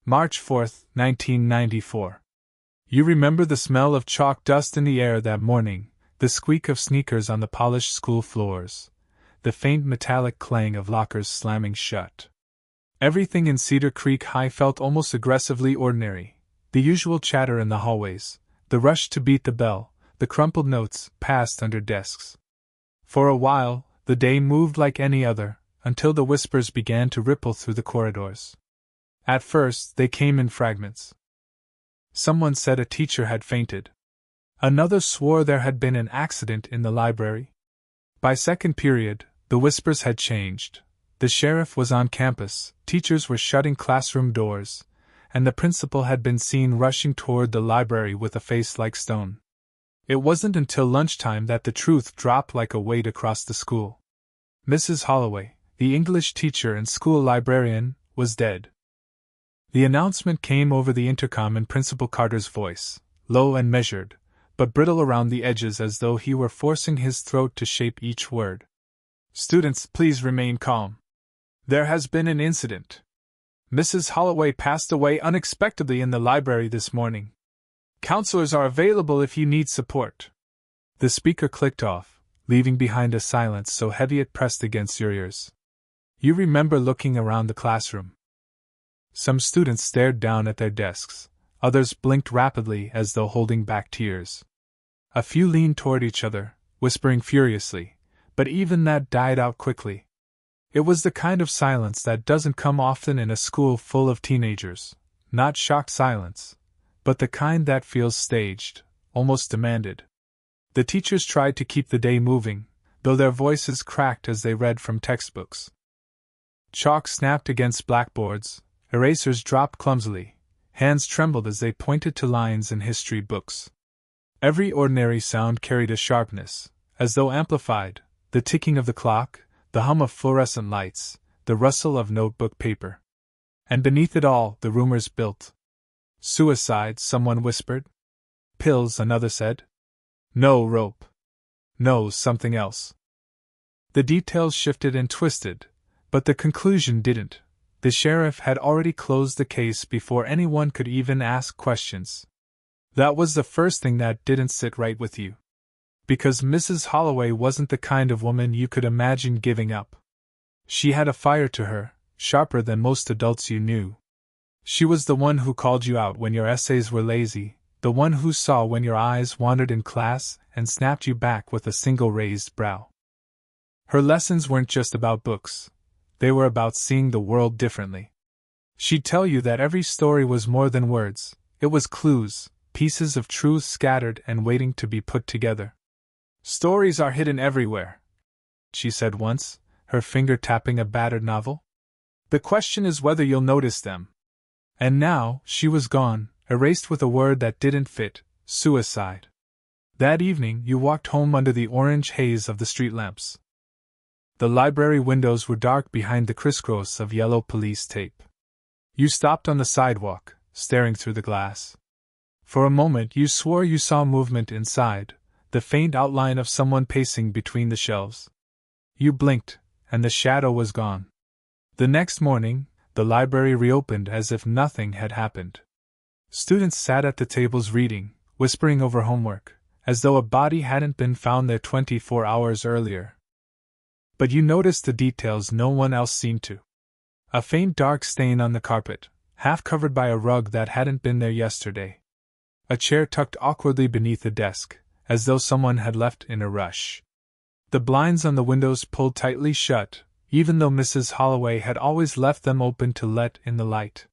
March 4th, 1994. You remember the smell of chalk dust in the air that morning, the squeak of sneakers on the polished school floors, the faint metallic clang of lockers slamming shut. Everything in Cedar Creek High felt almost aggressively ordinary. The usual chatter in the hallways, the rush to beat the bell, the crumpled notes passed under desks. For a while, the day moved like any other, until the whispers began to ripple through the corridors. At first, they came in fragments. Someone said a teacher had fainted. Another swore there had been an accident in the library. By second period, the whispers had changed. The sheriff was on campus, teachers were shutting classroom doors, and the principal had been seen rushing toward the library with a face like stone. It wasn't until lunchtime that the truth dropped like a weight across the school. Mrs. Holloway, the English teacher and school librarian, was dead. The announcement came over the intercom in Principal Carter's voice, low and measured, but brittle around the edges as though he were forcing his throat to shape each word. Students, please remain calm. There has been an incident. Mrs. Holloway passed away unexpectedly in the library this morning. Counselors are available if you need support. The speaker clicked off, leaving behind a silence so heavy it pressed against your ears. You remember looking around the classroom. Some students stared down at their desks, others blinked rapidly as though holding back tears. A few leaned toward each other, whispering furiously, but even that died out quickly. It was the kind of silence that doesn't come often in a school full of teenagers, not shocked silence, but the kind that feels staged, almost demanded. The teachers tried to keep the day moving, though their voices cracked as they read from textbooks. Chalk snapped against blackboards, erasers dropped clumsily, hands trembled as they pointed to lines in history books. Every ordinary sound carried a sharpness, as though amplified, the ticking of the clock, the hum of fluorescent lights, the rustle of notebook paper. And beneath it all, the rumors built. Suicide, someone whispered. Pills, another said. No, rope. No, something else. The details shifted and twisted, but the conclusion didn't. The sheriff had already closed the case before anyone could even ask questions. That was the first thing that didn't sit right with you. Because Mrs. Holloway wasn't the kind of woman you could imagine giving up. She had a fire to her, sharper than most adults you knew. She was the one who called you out when your essays were lazy, the one who saw when your eyes wandered in class and snapped you back with a single raised brow. Her lessons weren't just about books. They were about seeing the world differently. She'd tell you that every story was more than words, it was clues, pieces of truth scattered and waiting to be put together. Stories are hidden everywhere, she said once, her finger tapping a battered novel. The question is whether you'll notice them. And now, she was gone, erased with a word that didn't fit, suicide. That evening, you walked home under the orange haze of the street lamps. The library windows were dark behind the crisscross of yellow police tape. You stopped on the sidewalk, staring through the glass. For a moment you swore you saw movement inside, the faint outline of someone pacing between the shelves. You blinked, and the shadow was gone. The next morning, the library reopened as if nothing had happened. Students sat at the tables reading, whispering over homework, as though a body hadn't been found there 24 hours earlier. But you noticed the details no one else seemed to. A faint dark stain on the carpet, half covered by a rug that hadn't been there yesterday. A chair tucked awkwardly beneath a desk, as though someone had left in a rush. The blinds on the windows pulled tightly shut, even though Mrs. Holloway had always left them open to let in the light.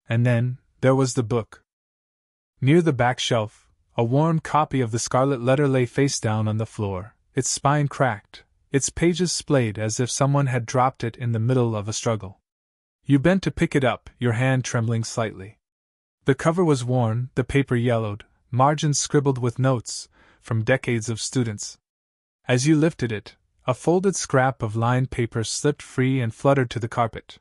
And then, there was the book. Near the back shelf, a worn copy of the Scarlet Letter lay face down on the floor, its spine cracked, its pages splayed as if someone had dropped it in the middle of a struggle. You bent to pick it up, your hand trembling slightly. The cover was worn, the paper yellowed, margins scribbled with notes from decades of students. As you lifted it, a folded scrap of lined paper slipped free and fluttered to the carpet.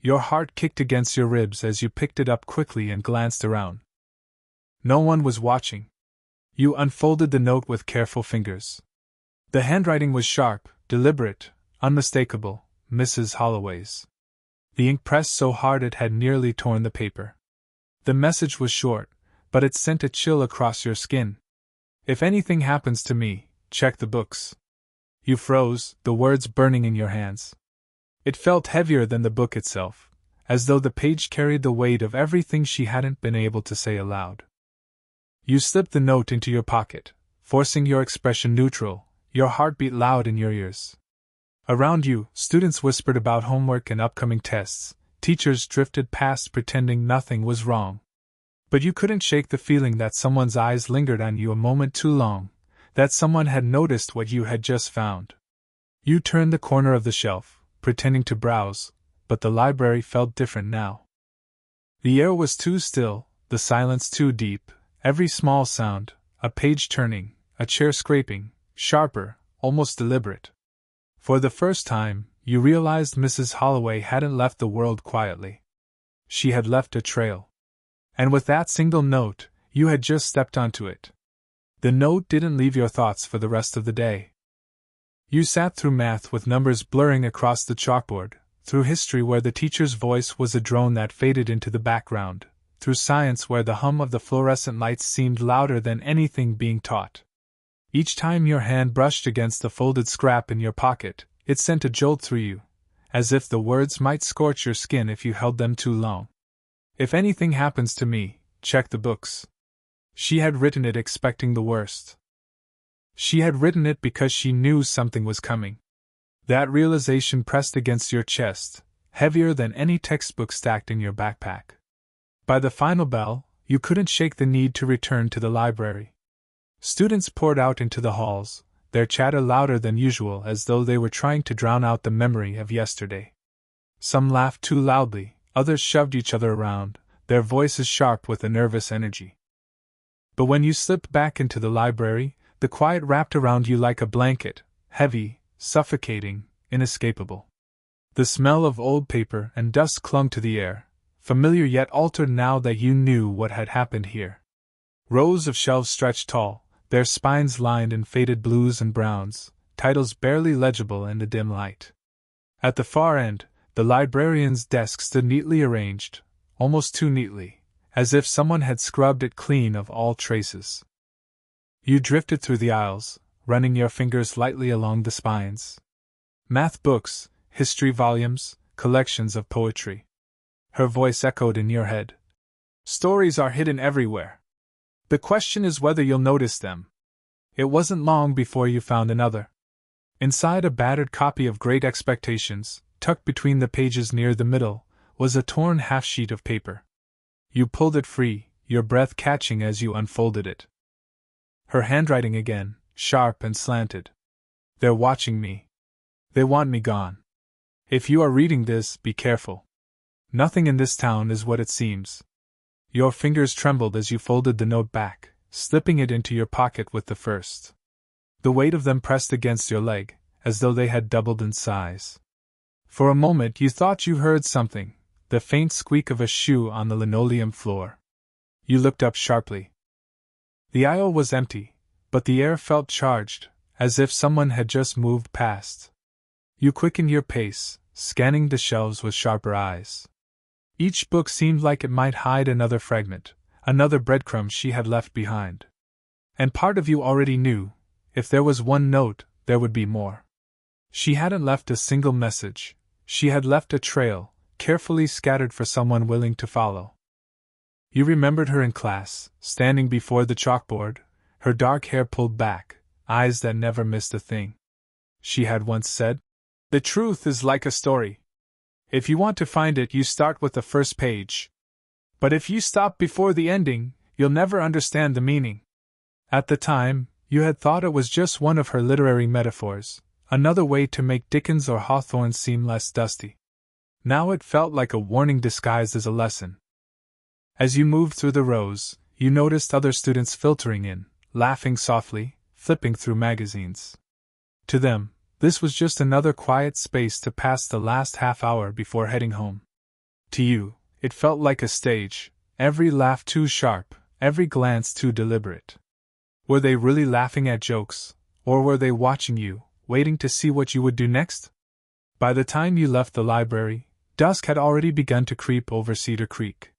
Your heart kicked against your ribs as you picked it up quickly and glanced around. No one was watching. You unfolded the note with careful fingers. The handwriting was sharp, deliberate, unmistakable, Mrs. Holloway's. The ink pressed so hard it had nearly torn the paper. The message was short, but it sent a chill across your skin. If anything happens to me, check the books. You froze, the words burning in your hands. It felt heavier than the book itself, as though the page carried the weight of everything she hadn't been able to say aloud. You slipped the note into your pocket, forcing your expression neutral, your heartbeat loud in your ears. Around you, students whispered about homework and upcoming tests, teachers drifted past pretending nothing was wrong. But you couldn't shake the feeling that someone's eyes lingered on you a moment too long, that someone had noticed what you had just found. You turned the corner of the shelf, pretending to browse, but the library felt different now. The air was too still, the silence too deep, every small sound, a page turning, a chair scraping, sharper, almost deliberate. For the first time, you realized Mrs. Holloway hadn't left the world quietly. She had left a trail. And with that single note, you had just stepped onto it. The note didn't leave your thoughts for the rest of the day. You sat through math with numbers blurring across the chalkboard, through history where the teacher's voice was a drone that faded into the background, through science where the hum of the fluorescent lights seemed louder than anything being taught. Each time your hand brushed against the folded scrap in your pocket, it sent a jolt through you, as if the words might scorch your skin if you held them too long. If anything happens to me, check the books. She had written it expecting the worst. She had written it because she knew something was coming. That realization pressed against your chest, heavier than any textbook stacked in your backpack. By the final bell, you couldn't shake the need to return to the library. Students poured out into the halls, their chatter louder than usual as though they were trying to drown out the memory of yesterday. Some laughed too loudly, others shoved each other around, their voices sharp with a nervous energy. But when you slipped back into the library, the quiet wrapped around you like a blanket, heavy, suffocating, inescapable. The smell of old paper and dust clung to the air, familiar yet altered now that you knew what had happened here. Rows of shelves stretched tall, their spines lined in faded blues and browns, titles barely legible in the dim light. At the far end, the librarian's desk stood neatly arranged, almost too neatly, as if someone had scrubbed it clean of all traces. You drifted through the aisles, running your fingers lightly along the spines. Math books, history volumes, collections of poetry. Her voice echoed in your head. Stories are hidden everywhere. The question is whether you'll notice them. It wasn't long before you found another. Inside a battered copy of Great Expectations, tucked between the pages near the middle, was a torn half-sheet of paper. You pulled it free, your breath catching as you unfolded it. Her handwriting again, sharp and slanted. They're watching me. They want me gone. If you are reading this, be careful. Nothing in this town is what it seems. Your fingers trembled as you folded the note back, slipping it into your pocket with the first. The weight of them pressed against your leg, as though they had doubled in size. For a moment you thought you heard something, the faint squeak of a shoe on the linoleum floor. You looked up sharply. The aisle was empty, but the air felt charged, as if someone had just moved past. You quickened your pace, scanning the shelves with sharper eyes. Each book seemed like it might hide another fragment, another breadcrumb she had left behind. And part of you already knew, if there was one note, there would be more. She hadn't left a single message, she had left a trail, carefully scattered for someone willing to follow. You remembered her in class, standing before the chalkboard, her dark hair pulled back, eyes that never missed a thing. She had once said, "The truth is like a story. If you want to find it, you start with the first page. But if you stop before the ending, you'll never understand the meaning." At the time, you had thought it was just one of her literary metaphors, another way to make Dickens or Hawthorne seem less dusty. Now it felt like a warning disguised as a lesson. As you moved through the rows, you noticed other students filtering in, laughing softly, flipping through magazines. To them, this was just another quiet space to pass the last half hour before heading home. To you, it felt like a stage, every laugh too sharp, every glance too deliberate. Were they really laughing at jokes, or were they watching you, waiting to see what you would do next? By the time you left the library, Dusk had already begun to creep over Cedar Creek.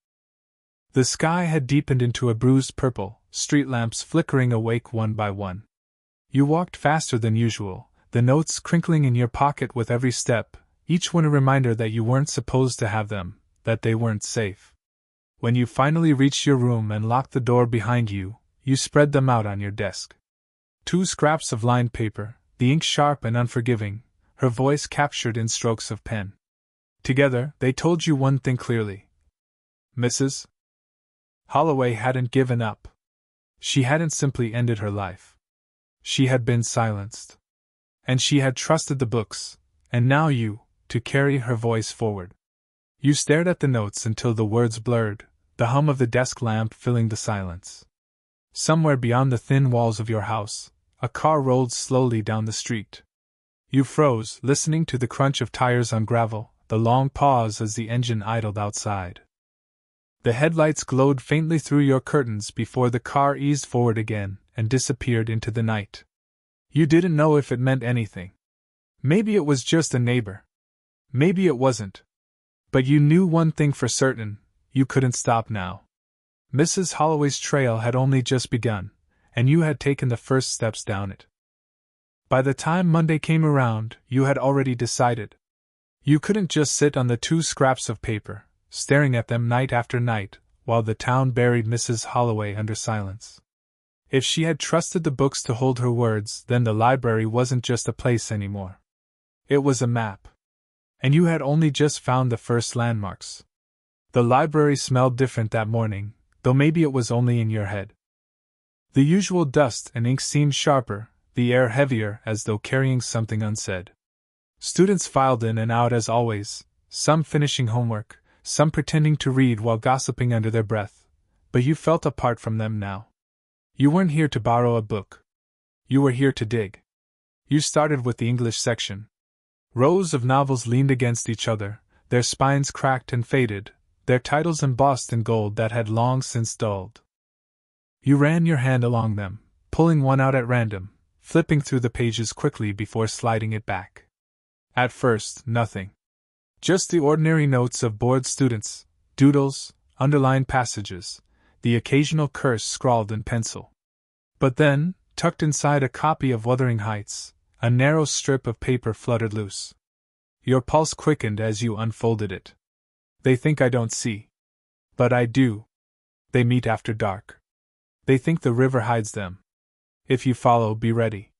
The sky had deepened into a bruised purple, street lamps flickering awake one by one. You walked faster than usual, the notes crinkling in your pocket with every step, each one a reminder that you weren't supposed to have them, that they weren't safe. When you finally reached your room and locked the door behind you, you spread them out on your desk. 2 scraps of lined paper, the ink sharp and unforgiving, her voice captured in strokes of pen. Together, they told you one thing clearly. Mrs. Holloway hadn't given up. She hadn't simply ended her life. She had been silenced. And she had trusted the books, and now you, to carry her voice forward. You stared at the notes until the words blurred, the hum of the desk lamp filling the silence. Somewhere beyond the thin walls of your house, a car rolled slowly down the street. You froze, listening to the crunch of tires on gravel, the long pause as the engine idled outside. The headlights glowed faintly through your curtains before the car eased forward again and disappeared into the night. You didn't know if it meant anything. Maybe it was just a neighbor. Maybe it wasn't. But you knew one thing for certain, you couldn't stop now. Mrs. Holloway's trail had only just begun, and you had taken the first steps down it. By the time Monday came around, you had already decided. You couldn't just sit on the 2 scraps of paper, staring at them night after night, while the town buried Mrs. Holloway under silence. If she had trusted the books to hold her words, then the library wasn't just a place anymore. It was a map. And you had only just found the first landmarks. The library smelled different that morning, though maybe it was only in your head. The usual dust and ink seemed sharper, the air heavier as though carrying something unsaid. Students filed in and out as always, some finishing homework, some pretending to read while gossiping under their breath, but you felt apart from them now. You weren't here to borrow a book. You were here to dig. You started with the English section. Rows of novels leaned against each other, their spines cracked and faded, their titles embossed in gold that had long since dulled. You ran your hand along them, pulling one out at random, flipping through the pages quickly before sliding it back. At first, nothing. Just the ordinary notes of bored students, doodles, underlined passages, the occasional curse scrawled in pencil. But then, tucked inside a copy of Wuthering Heights, a narrow strip of paper fluttered loose. Your pulse quickened as you unfolded it. They think I don't see. But I do. They meet after dark. They think the river hides them. If you follow, be ready.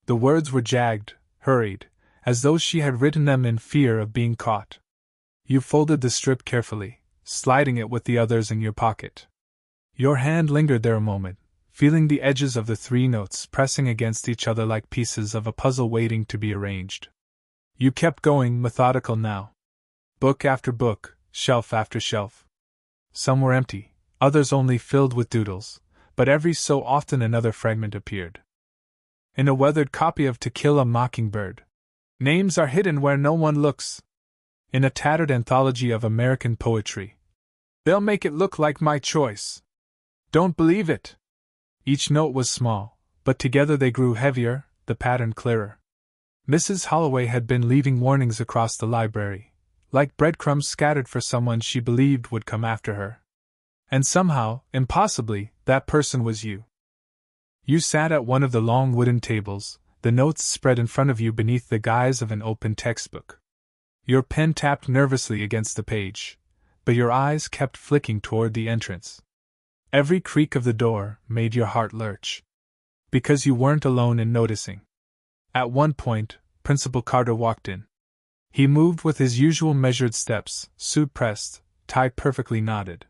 The words were jagged, hurried, as though she had written them in fear of being caught. You folded the strip carefully, sliding it with the others in your pocket. Your hand lingered there a moment, feeling the edges of the 3 notes pressing against each other like pieces of a puzzle waiting to be arranged. You kept going, methodical now. Book after book, shelf after shelf. Some were empty, others only filled with doodles, but every so often another fragment appeared. In a weathered copy of To Kill a Mockingbird, names are hidden where no one looks. In a tattered anthology of American poetry, they'll make it look like my choice. Don't believe it. Each note was small, but together they grew heavier, the pattern clearer. Mrs. Holloway had been leaving warnings across the library, like breadcrumbs scattered for someone she believed would come after her. And somehow, impossibly, that person was you. You sat at one of the long wooden tables, the notes spread in front of you beneath the guise of an open textbook. Your pen tapped nervously against the page, but your eyes kept flicking toward the entrance. Every creak of the door made your heart lurch. Because you weren't alone in noticing. At one point, Principal Carter walked in. He moved with his usual measured steps, suit pressed, tie perfectly knotted.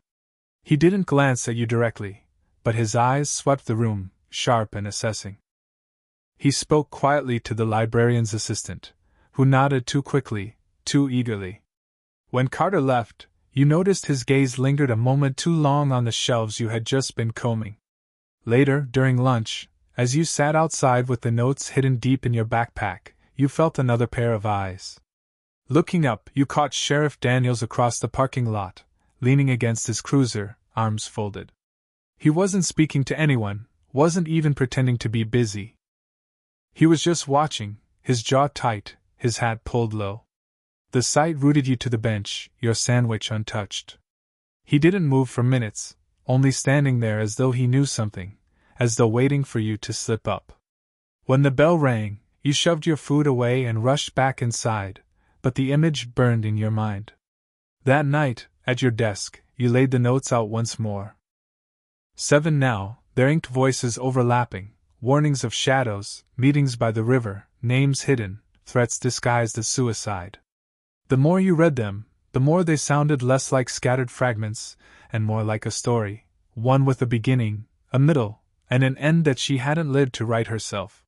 He didn't glance at you directly, but his eyes swept the room, sharp and assessing. He spoke quietly to the librarian's assistant, who nodded too quickly, too eagerly. When Carter left, you noticed his gaze lingered a moment too long on the shelves you had just been combing. Later, during lunch, as you sat outside with the notes hidden deep in your backpack, you felt another pair of eyes. Looking up, you caught Sheriff Daniels across the parking lot, leaning against his cruiser, arms folded. He wasn't speaking to anyone, wasn't even pretending to be busy. He was just watching, his jaw tight, his hat pulled low. The sight rooted you to the bench, your sandwich untouched. He didn't move for minutes, only standing there as though he knew something, as though waiting for you to slip up. When the bell rang, you shoved your food away and rushed back inside, but the image burned in your mind. That night, at your desk, you laid the notes out once more. 7 now, their inked voices overlapping, warnings of shadows, meetings by the river, names hidden, threats disguised as suicide. The more you read them, the more they sounded less like scattered fragments, and more like a story, one with a beginning, a middle, and an end that she hadn't lived to write herself.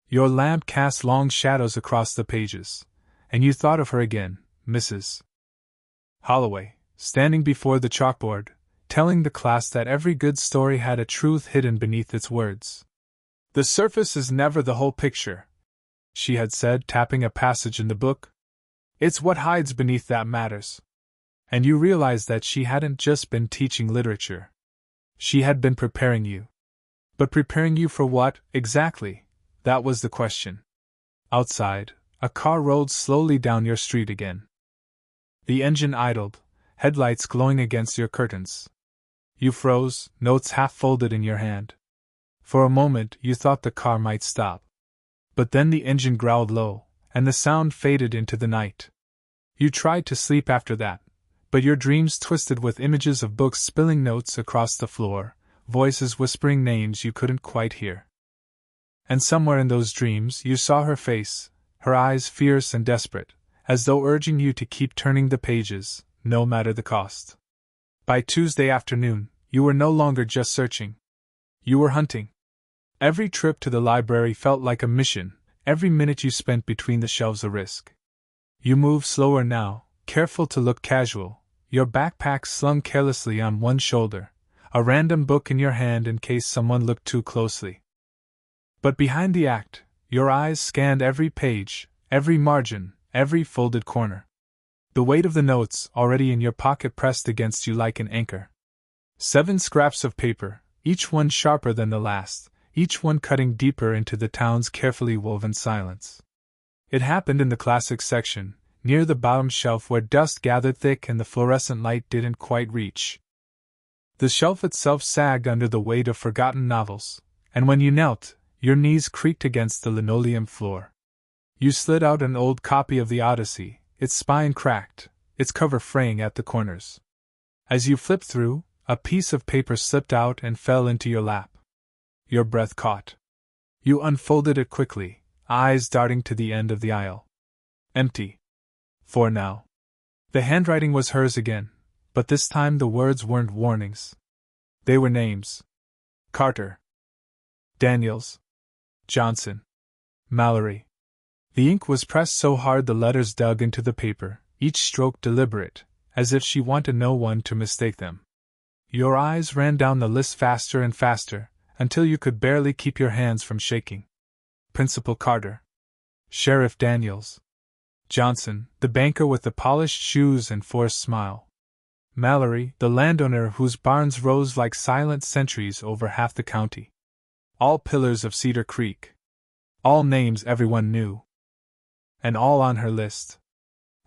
Your lamp cast long shadows across the pages, and you thought of her again, Mrs. Holloway, standing before the chalkboard, telling the class that every good story had a truth hidden beneath its words. "The surface is never the whole picture," she had said, tapping a passage in the book. "It's what hides beneath that matters." And you realized that she hadn't just been teaching literature. She had been preparing you. But preparing you for what, exactly? That was the question. Outside, a car rolled slowly down your street again. The engine idled, headlights glowing against your curtains. You froze, notes half folded in your hand. For a moment you thought the car might stop. But then the engine growled low, and the sound faded into the night. You tried to sleep after that, but your dreams twisted with images of books spilling notes across the floor, voices whispering names you couldn't quite hear. And somewhere in those dreams you saw her face, her eyes fierce and desperate, as though urging you to keep turning the pages, no matter the cost. By Tuesday afternoon, you were no longer just searching. You were hunting. Every trip to the library felt like a mission, every minute you spent between the shelves a risk. You moved slower now, careful to look casual, your backpack slung carelessly on one shoulder, a random book in your hand in case someone looked too closely. But behind the act, your eyes scanned every page, every margin, every folded corner. The weight of the notes already in your pocket pressed against you like an anchor. 7 scraps of paper, each one sharper than the last, each one cutting deeper into the town's carefully woven silence. It happened in the classics section, near the bottom shelf where dust gathered thick and the fluorescent light didn't quite reach. The shelf itself sagged under the weight of forgotten novels, and when you knelt, your knees creaked against the linoleum floor. You slid out an old copy of the Odyssey, its spine cracked, its cover fraying at the corners. As you flipped through, a piece of paper slipped out and fell into your lap. Your breath caught. You unfolded it quickly, eyes darting to the end of the aisle. Empty. For now. The handwriting was hers again, but this time the words weren't warnings. They were names. Carter. Daniels. Johnson. Mallory. The ink was pressed so hard the letters dug into the paper, each stroke deliberate, as if she wanted no one to mistake them. Your eyes ran down the list faster and faster, until you could barely keep your hands from shaking. Principal Carter. Sheriff Daniels. Johnson, the banker with the polished shoes and forced smile. Mallory, the landowner whose barns rose like silent sentries over half the county. All pillars of Cedar Creek. All names everyone knew. And all on her list.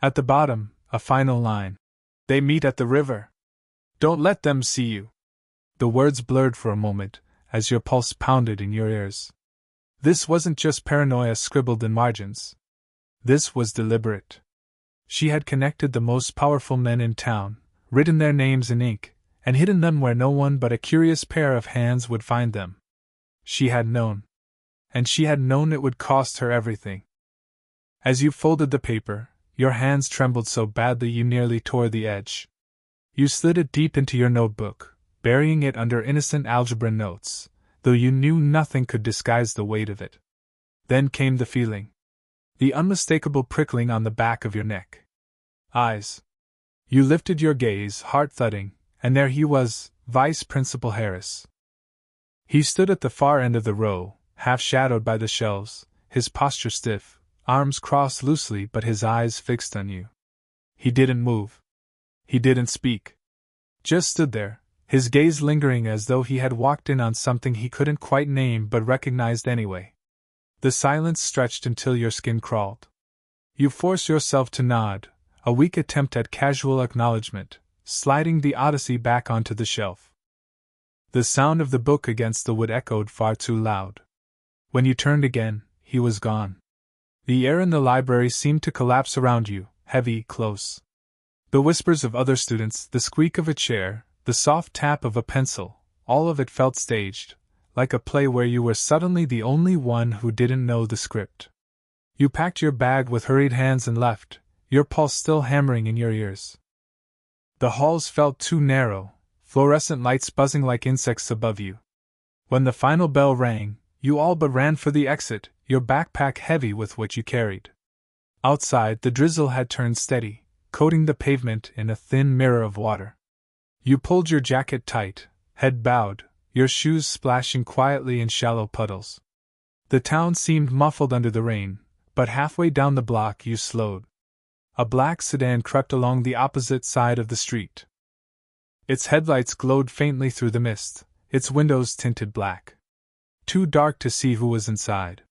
At the bottom, a final line. They meet at the river. Don't let them see you. The words blurred for a moment, as your pulse pounded in your ears. This wasn't just paranoia scribbled in margins. This was deliberate. She had connected the most powerful men in town, written their names in ink, and hidden them where no one but a curious pair of hands would find them. She had known. And she had known it would cost her everything. As you folded the paper, your hands trembled so badly you nearly tore the edge. You slid it deep into your notebook, burying it under innocent algebra notes, though you knew nothing could disguise the weight of it. Then came the feeling. The unmistakable prickling on the back of your neck. Eyes. You lifted your gaze, heart thudding, and there he was, Vice Principal Harris. He stood at the far end of the row, half shadowed by the shelves, his posture stiff, arms crossed loosely but his eyes fixed on you. He didn't move. He didn't speak. Just stood there, his gaze lingering as though he had walked in on something he couldn't quite name but recognized anyway. The silence stretched until your skin crawled. You force yourself to nod, a weak attempt at casual acknowledgement, sliding the Odyssey back onto the shelf. The sound of the book against the wood echoed far too loud. When you turned again, he was gone. The air in the library seemed to collapse around you, heavy, close. The whispers of other students, the squeak of a chair, the soft tap of a pencil, all of it felt staged, like a play where you were suddenly the only one who didn't know the script. You packed your bag with hurried hands and left, your pulse still hammering in your ears. The halls felt too narrow, fluorescent lights buzzing like insects above you. When the final bell rang, you all but ran for the exit, your backpack heavy with what you carried. Outside, the drizzle had turned steady, coating the pavement in a thin mirror of water. You pulled your jacket tight, head bowed, your shoes splashing quietly in shallow puddles. The town seemed muffled under the rain, but halfway down the block you slowed. A black sedan crept along the opposite side of the street. Its headlights glowed faintly through the mist, its windows tinted black. Too dark to see who was inside.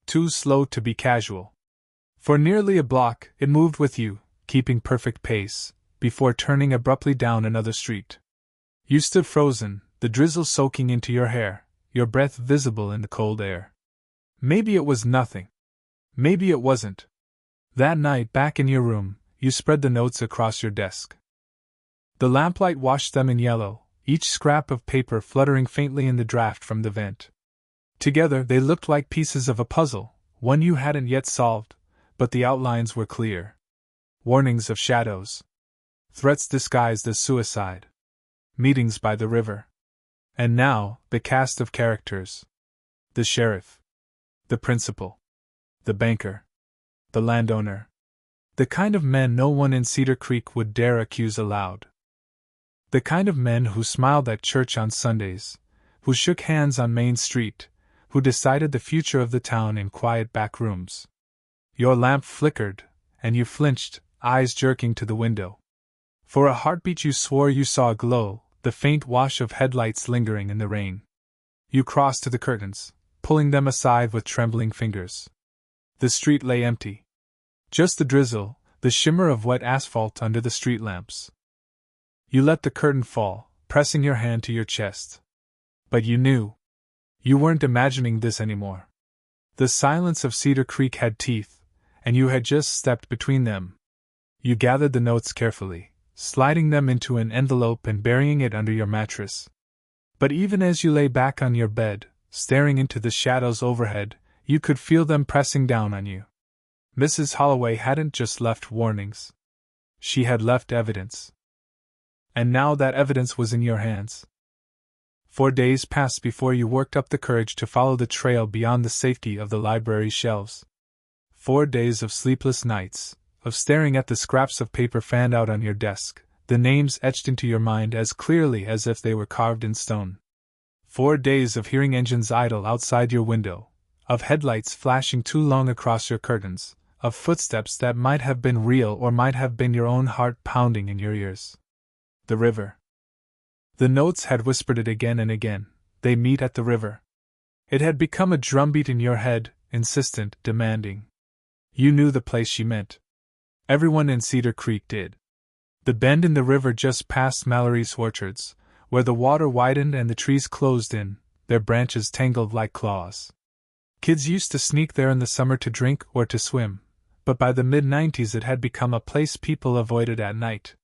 Too slow to be casual. For nearly a block, it moved with you, keeping perfect pace, before turning abruptly down another street. You stood frozen, the drizzle soaking into your hair, your breath visible in the cold air. Maybe it was nothing. Maybe it wasn't. That night, back in your room, you spread the notes across your desk. The lamplight washed them in yellow, each scrap of paper fluttering faintly in the draft from the vent. Together they looked like pieces of a puzzle, one you hadn't yet solved, but the outlines were clear. Warnings of shadows. Threats disguised as suicide. Meetings by the river. And now, the cast of characters. The sheriff. The principal. The banker. The landowner. The kind of men no one in Cedar Creek would dare accuse aloud. The kind of men who smiled at church on Sundays, who shook hands on Main Street, who decided the future of the town in quiet back rooms. Your lamp flickered, and you flinched, eyes jerking to the window. For a heartbeat you swore you saw a glow, the faint wash of headlights lingering in the rain. You crossed to the curtains, pulling them aside with trembling fingers. The street lay empty. Just the drizzle, the shimmer of wet asphalt under the street lamps. You let the curtain fall, pressing your hand to your chest. But you knew. You weren't imagining this anymore. The silence of Cedar Creek had teeth, and you had just stepped between them. You gathered the notes carefully, sliding them into an envelope and burying it under your mattress. But even as you lay back on your bed, staring into the shadows overhead, you could feel them pressing down on you. Mrs. Holloway hadn't just left warnings. She had left evidence. And now that evidence was in your hands. 4 days passed before you worked up the courage to follow the trail beyond the safety of the library shelves. 4 days of sleepless nights, of staring at the scraps of paper fanned out on your desk, the names etched into your mind as clearly as if they were carved in stone. 4 days of hearing engines idle outside your window, of headlights flashing too long across your curtains, of footsteps that might have been real or might have been your own heart pounding in your ears. The river. The notes had whispered it again and again. They meet at the river. It had become a drumbeat in your head, insistent, demanding. You knew the place she meant. Everyone in Cedar Creek did. The bend in the river just past Mallory's orchards, where the water widened and the trees closed in, their branches tangled like claws. Kids used to sneak there in the summer to drink or to swim, but by the mid-90s it had become a place people avoided at night.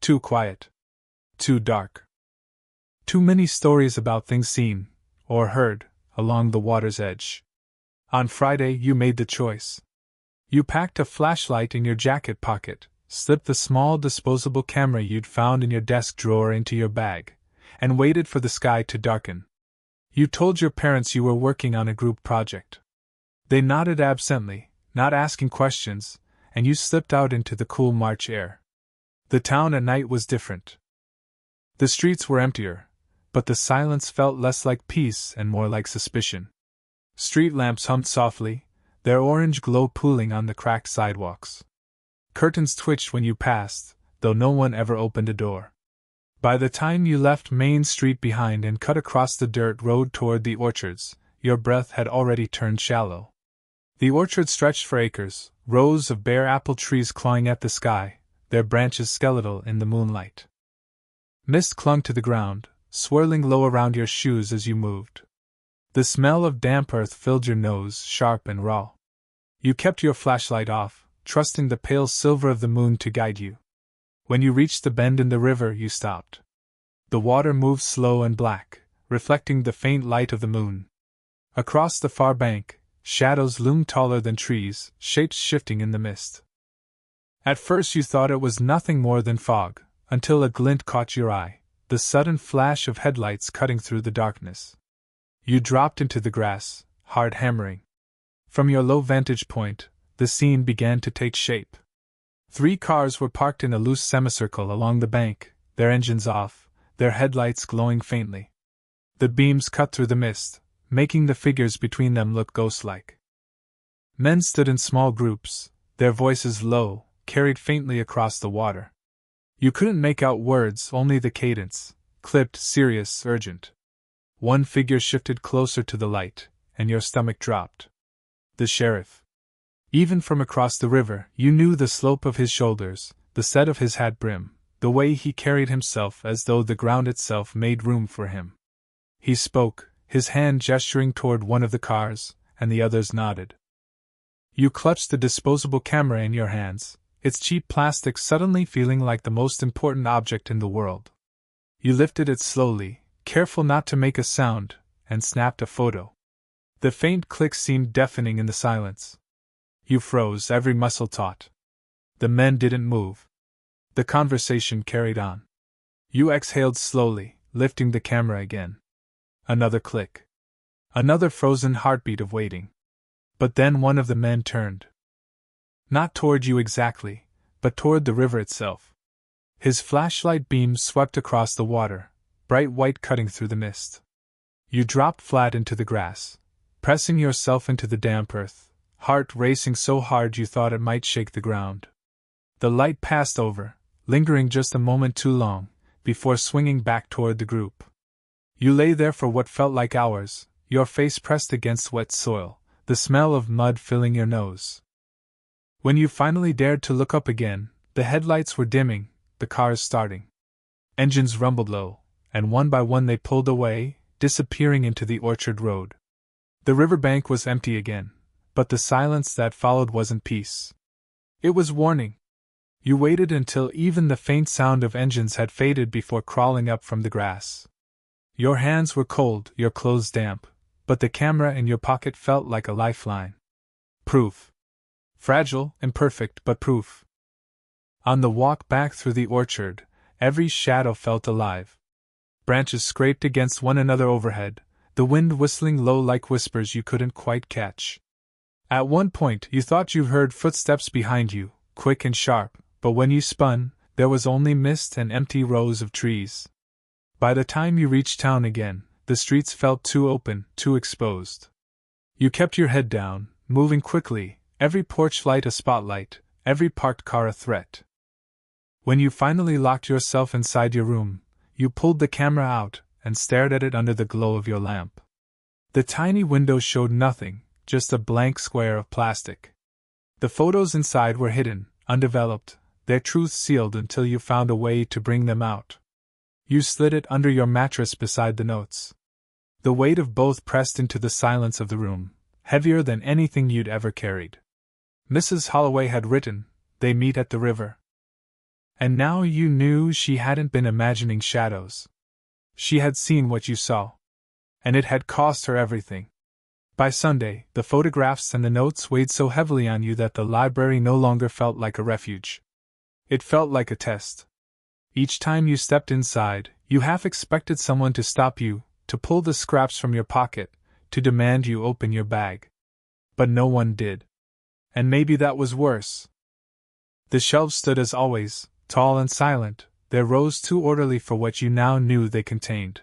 Too quiet. Too dark. Too many stories about things seen, or heard, along the water's edge. On Friday you made the choice. You packed a flashlight in your jacket pocket, slipped the small disposable camera you'd found in your desk drawer into your bag, and waited for the sky to darken. You told your parents you were working on a group project. They nodded absently, not asking questions, and you slipped out into the cool March air. The town at night was different. The streets were emptier, but the silence felt less like peace and more like suspicion. Street lamps hummed softly, their orange glow pooling on the cracked sidewalks. Curtains twitched when you passed, though no one ever opened a door. By the time you left Main Street behind and cut across the dirt road toward the orchards, your breath had already turned shallow. The orchard stretched for acres, rows of bare apple trees clawing at the sky, their branches skeletal in the moonlight. Mist clung to the ground, swirling low around your shoes as you moved. The smell of damp earth filled your nose, sharp and raw. You kept your flashlight off, trusting the pale silver of the moon to guide you. When you reached the bend in the river, you stopped. The water moved slow and black, reflecting the faint light of the moon. Across the far bank, shadows loomed taller than trees, shapes shifting in the mist. At first you thought it was nothing more than fog, until a glint caught your eye, the sudden flash of headlights cutting through the darkness. You dropped into the grass, heart hammering. From your low vantage point, the scene began to take shape. 3 cars were parked in a loose semicircle along the bank, their engines off, their headlights glowing faintly. The beams cut through the mist, making the figures between them look ghost-like. Men stood in small groups, their voices low, carried faintly across the water. You couldn't make out words, only the cadence, clipped, serious, urgent. One figure shifted closer to the light, and your stomach dropped. The sheriff. Even from across the river, you knew the slope of his shoulders, the set of his hat brim, the way he carried himself as though the ground itself made room for him. He spoke, his hand gesturing toward one of the cars, and the others nodded. You clutched the disposable camera in your hands, its cheap plastic suddenly feeling like the most important object in the world. You lifted it slowly, careful not to make a sound, and snapped a photo. The faint click seemed deafening in the silence. You froze, every muscle taut. The men didn't move. The conversation carried on. You exhaled slowly, lifting the camera again. Another click. Another frozen heartbeat of waiting. But then one of the men turned. Not toward you exactly, but toward the river itself. His flashlight beams swept across the water, bright white cutting through the mist. You dropped flat into the grass, pressing yourself into the damp earth, heart racing so hard you thought it might shake the ground. The light passed over, lingering just a moment too long, before swinging back toward the group. You lay there for what felt like hours, your face pressed against wet soil, the smell of mud filling your nose. When you finally dared to look up again, the headlights were dimming, the cars starting. Engines rumbled low, and one by one they pulled away, disappearing into the orchard road. The riverbank was empty again, but the silence that followed wasn't peace. It was warning. You waited until even the faint sound of engines had faded before crawling up from the grass. Your hands were cold, your clothes damp, but the camera in your pocket felt like a lifeline. Proof. Fragile, imperfect, but proof. On the walk back through the orchard, every shadow felt alive. Branches scraped against one another overhead, the wind whistling low like whispers you couldn't quite catch. At one point you thought you heard footsteps behind you, quick and sharp, but when you spun, there was only mist and empty rows of trees. By the time you reached town again, the streets felt too open, too exposed. You kept your head down, moving quickly, every porch light a spotlight, every parked car a threat. When you finally locked yourself inside your room, you pulled the camera out and stared at it under the glow of your lamp. The tiny window showed nothing, just a blank square of plastic. The photos inside were hidden, undeveloped, their truth sealed until you found a way to bring them out. You slid it under your mattress beside the notes. The weight of both pressed into the silence of the room, heavier than anything you'd ever carried. Mrs. Holloway had written, "They meet at the river." And now you knew she hadn't been imagining shadows. She had seen what you saw. And it had cost her everything. By Sunday, the photographs and the notes weighed so heavily on you that the library no longer felt like a refuge. It felt like a test. Each time you stepped inside, you half expected someone to stop you, to pull the scraps from your pocket, to demand you open your bag. But no one did. And maybe that was worse. The shelves stood as always, tall and silent, their rows too orderly for what you now knew they contained.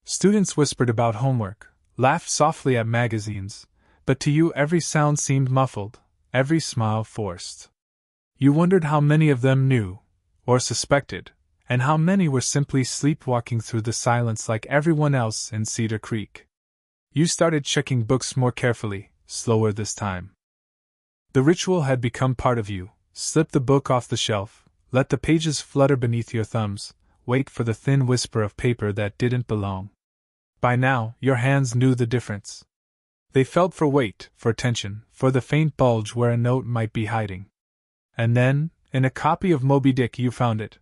Students whispered about homework, laughed softly at magazines, but to you every sound seemed muffled, every smile forced. You wondered how many of them knew, or suspected, and how many were simply sleepwalking through the silence like everyone else in Cedar Creek. You started checking books more carefully, slower this time. The ritual had become part of you. Slip the book off the shelf, let the pages flutter beneath your thumbs, wait for the thin whisper of paper that didn't belong. By now, your hands knew the difference. They felt for weight, for tension, for the faint bulge where a note might be hiding. And then, in a copy of Moby Dick, you found it.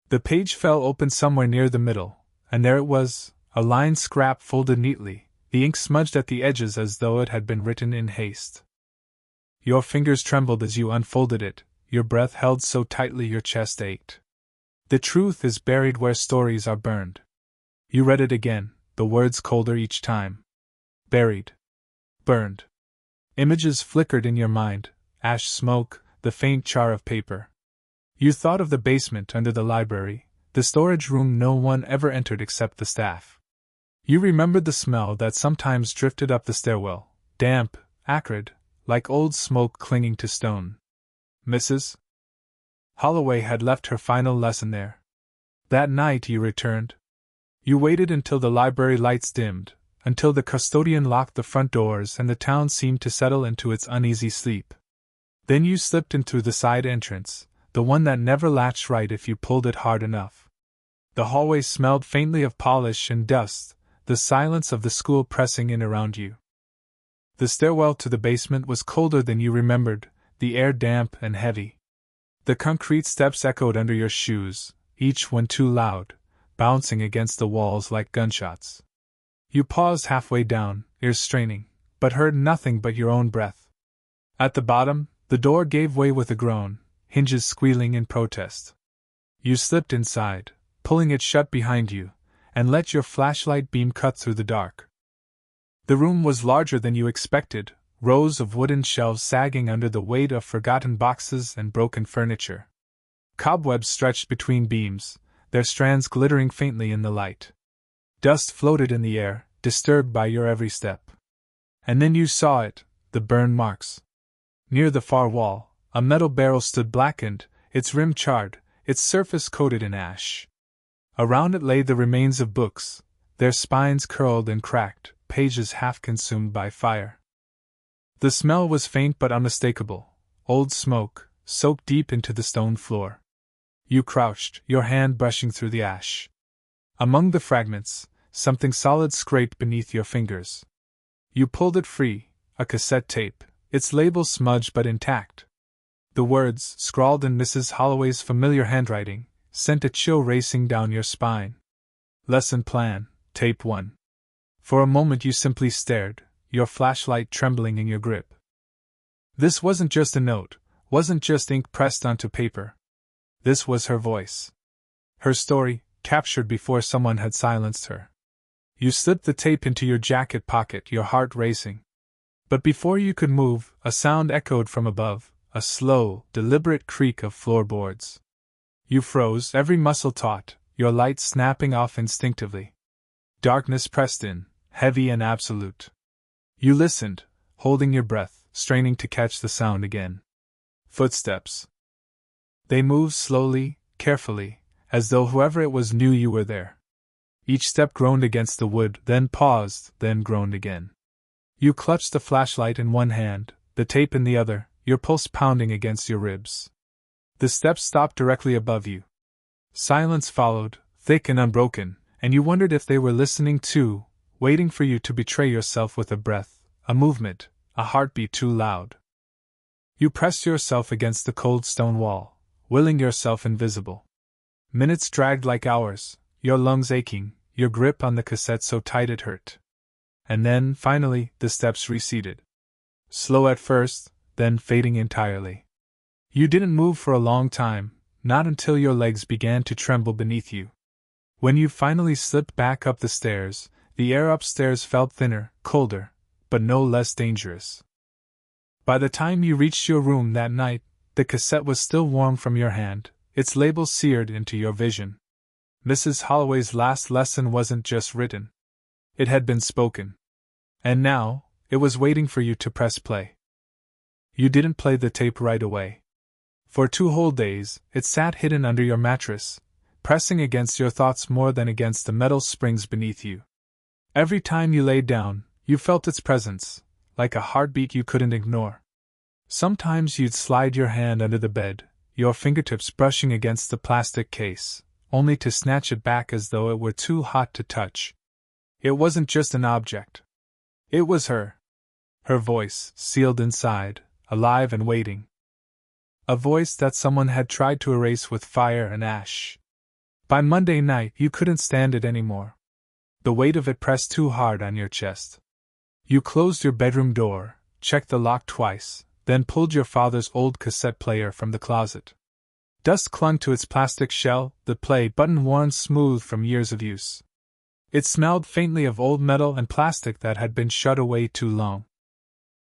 The page fell open somewhere near the middle, and there it was, a lined scrap folded neatly, the ink smudged at the edges as though it had been written in haste. Your fingers trembled as you unfolded it, your breath held so tightly your chest ached. The truth is buried where stories are burned. You read it again, the words colder each time. Buried. Burned. Images flickered in your mind, ash smoke, the faint char of paper. You thought of the basement under the library, the storage room no one ever entered except the staff. You remembered the smell that sometimes drifted up the stairwell, damp, acrid, like old smoke clinging to stone. Mrs. Holloway had left her final lesson there. That night you returned. You waited until the library lights dimmed, until the custodian locked the front doors and the town seemed to settle into its uneasy sleep. Then you slipped in through the side entrance, the one that never latched right if you pulled it hard enough. The hallway smelled faintly of polish and dust, the silence of the school pressing in around you. The stairwell to the basement was colder than you remembered, the air damp and heavy. The concrete steps echoed under your shoes, each one too loud, bouncing against the walls like gunshots. You paused halfway down, ears straining, but heard nothing but your own breath. At the bottom, the door gave way with a groan, hinges squealing in protest. You slipped inside, pulling it shut behind you, and let your flashlight beam cut through the dark. The room was larger than you expected, rows of wooden shelves sagging under the weight of forgotten boxes and broken furniture. Cobwebs stretched between beams, their strands glittering faintly in the light. Dust floated in the air, disturbed by your every step. And then you saw it, the burn marks. Near the far wall, a metal barrel stood blackened, its rim charred, its surface coated in ash. Around it lay the remains of books, their spines curled and cracked, pages half consumed by fire. The smell was faint but unmistakable, old smoke, soaked deep into the stone floor. You crouched, your hand brushing through the ash. Among the fragments, something solid scraped beneath your fingers. You pulled it free, a cassette tape, its label smudged but intact. The words, scrawled in Mrs. Holloway's familiar handwriting, sent a chill racing down your spine. Lesson Plan, Tape 1. For a moment you simply stared, your flashlight trembling in your grip. This wasn't just a note, wasn't just ink pressed onto paper. This was her voice. Her story, captured before someone had silenced her. You slipped the tape into your jacket pocket, your heart racing. But before you could move, a sound echoed from above, a slow, deliberate creak of floorboards. You froze, every muscle taut, your light snapping off instinctively. Darkness pressed in, heavy and absolute. You listened, holding your breath, straining to catch the sound again. Footsteps. They moved slowly, carefully, as though whoever it was knew you were there. Each step groaned against the wood, then paused, then groaned again. You clutched the flashlight in one hand, the tape in the other, your pulse pounding against your ribs. The steps stopped directly above you. Silence followed, thick and unbroken, and you wondered if they were listening too, waiting for you to betray yourself with a breath, a movement, a heartbeat too loud. You pressed yourself against the cold stone wall, willing yourself invisible. Minutes dragged like hours, your lungs aching, your grip on the cassette so tight it hurt. And then, finally, the steps receded. Slow at first, then fading entirely. You didn't move for a long time, not until your legs began to tremble beneath you. When you finally slipped back up the stairs, the air upstairs felt thinner, colder, but no less dangerous. By the time you reached your room that night, the cassette was still warm from your hand, its label seared into your vision. Mrs. Holloway's last lesson wasn't just written. It had been spoken. And now, it was waiting for you to press play. You didn't play the tape right away. For 2 whole days, it sat hidden under your mattress, pressing against your thoughts more than against the metal springs beneath you. Every time you lay down, you felt its presence, like a heartbeat you couldn't ignore. Sometimes you'd slide your hand under the bed, your fingertips brushing against the plastic case, only to snatch it back as though it were too hot to touch. It wasn't just an object. It was her. Her voice, sealed inside, alive and waiting. A voice that someone had tried to erase with fire and ash. By Monday night, you couldn't stand it anymore. The weight of it pressed too hard on your chest. You closed your bedroom door, checked the lock twice, then pulled your father's old cassette player from the closet. Dust clung to its plastic shell, the play button worn smooth from years of use. It smelled faintly of old metal and plastic that had been shut away too long.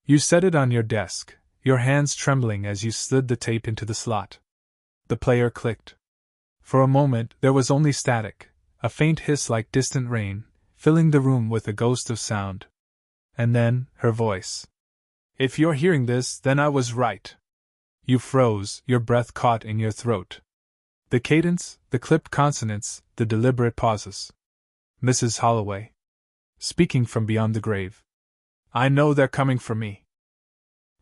You set it on your desk, your hands trembling as you slid the tape into the slot. The player clicked. For a moment there was only static, a faint hiss like distant rain, filling the room with a ghost of sound. And then, her voice. "If you're hearing this, then I was right." You froze, your breath caught in your throat. The cadence, the clipped consonants, the deliberate pauses. Mrs. Holloway. Speaking from beyond the grave. "I know they're coming for me."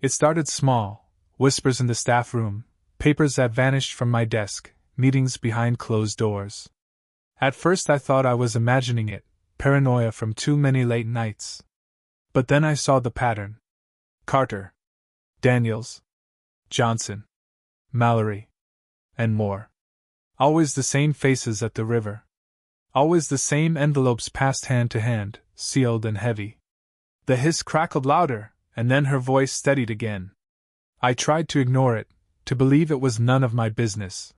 It started small, whispers in the staff room, papers that vanished from my desk, meetings behind closed doors. At first I thought I was imagining it, paranoia from too many late nights. But then I saw the pattern. Carter. Daniels. Johnson. Mallory. And more. Always the same faces at the river. Always the same envelopes passed hand to hand, sealed and heavy. The hiss crackled louder, and then her voice steadied again. I tried to ignore it, to believe it was none of my business.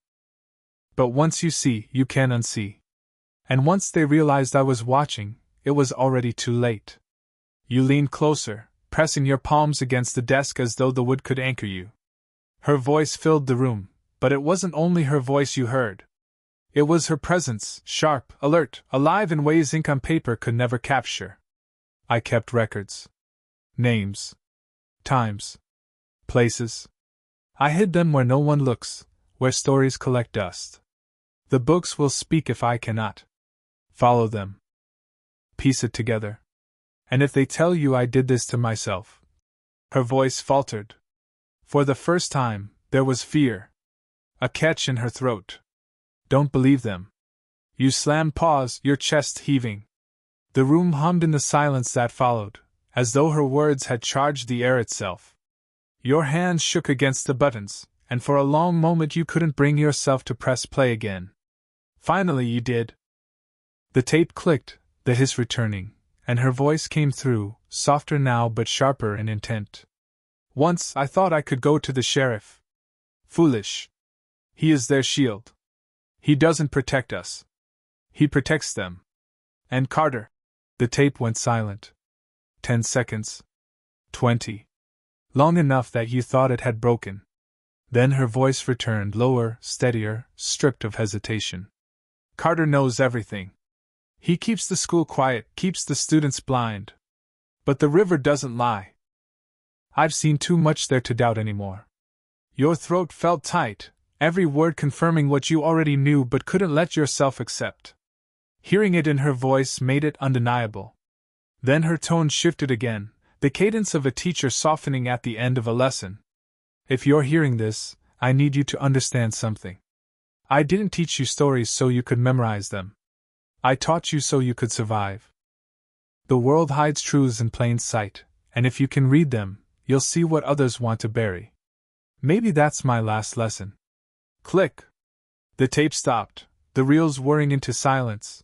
But once you see, you can unsee. And once they realized I was watching, it was already too late. You leaned closer, pressing your palms against the desk as though the wood could anchor you. Her voice filled the room, but it wasn't only her voice you heard. It was her presence, sharp, alert, alive in ways ink on paper could never capture. I kept records. Names. Times. Places. I hid them where no one looks, where stories collect dust. The books will speak if I cannot. Follow them. Piece it together. And if they tell you I did this to myself. Her voice faltered. For the first time, there was fear. A catch in her throat. Don't believe them. You slammed pause, your chest heaving. The room hummed in the silence that followed, as though her words had charged the air itself. Your hands shook against the buttons, and for a long moment you couldn't bring yourself to press play again. Finally you did. The tape clicked, the hiss returning, and her voice came through, softer now but sharper in intent. "Once I thought I could go to the sheriff. Foolish. He is their shield. He doesn't protect us. He protects them. And Carter." The tape went silent. 10 seconds. 20. Long enough that you thought it had broken. Then her voice returned, lower, steadier, stripped of hesitation. "Carter knows everything. He keeps the school quiet, keeps the students blind. But the river doesn't lie. I've seen too much there to doubt anymore." Your throat felt tight, every word confirming what you already knew but couldn't let yourself accept. Hearing it in her voice made it undeniable. Then her tone shifted again, the cadence of a teacher softening at the end of a lesson. "If you're hearing this, I need you to understand something. I didn't teach you stories so you could memorize them. I taught you so you could survive. The world hides truths in plain sight, and if you can read them, you'll see what others want to bury. Maybe that's my last lesson." Click. The tape stopped, the reels whirring into silence.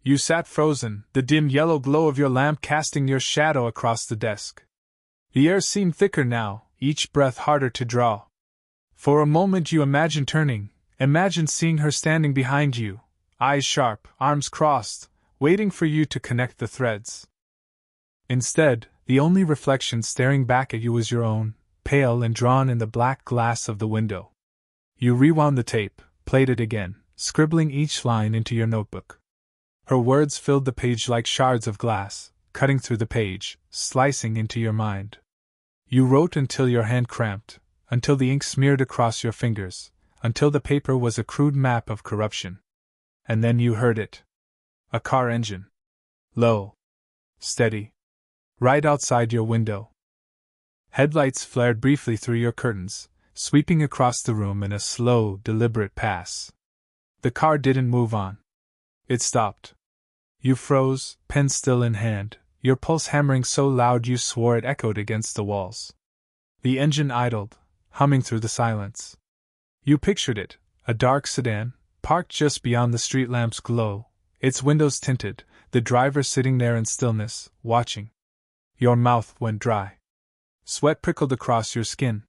You sat frozen, the dim yellow glow of your lamp casting your shadow across the desk. The air seemed thicker now, each breath harder to draw. For a moment you imagined turning, imagined seeing her standing behind you, eyes sharp, arms crossed, waiting for you to connect the threads. Instead, the only reflection staring back at you was your own, pale and drawn in the black glass of the window. You rewound the tape, played it again, scribbling each line into your notebook. Her words filled the page like shards of glass, cutting through the page, slicing into your mind. You wrote until your hand cramped, until the ink smeared across your fingers, until the paper was a crude map of corruption. And then you heard it. A car engine. Low. Steady. Right outside your window. Headlights flared briefly through your curtains, sweeping across the room in a slow, deliberate pass. The car didn't move on. It stopped. You froze, pen still in hand, your pulse hammering so loud you swore it echoed against the walls. The engine idled, humming through the silence. You pictured it, a dark sedan, parked just beyond the street lamp's glow, its windows tinted, the driver sitting there in stillness, watching. Your mouth went dry. Sweat prickled across your skin.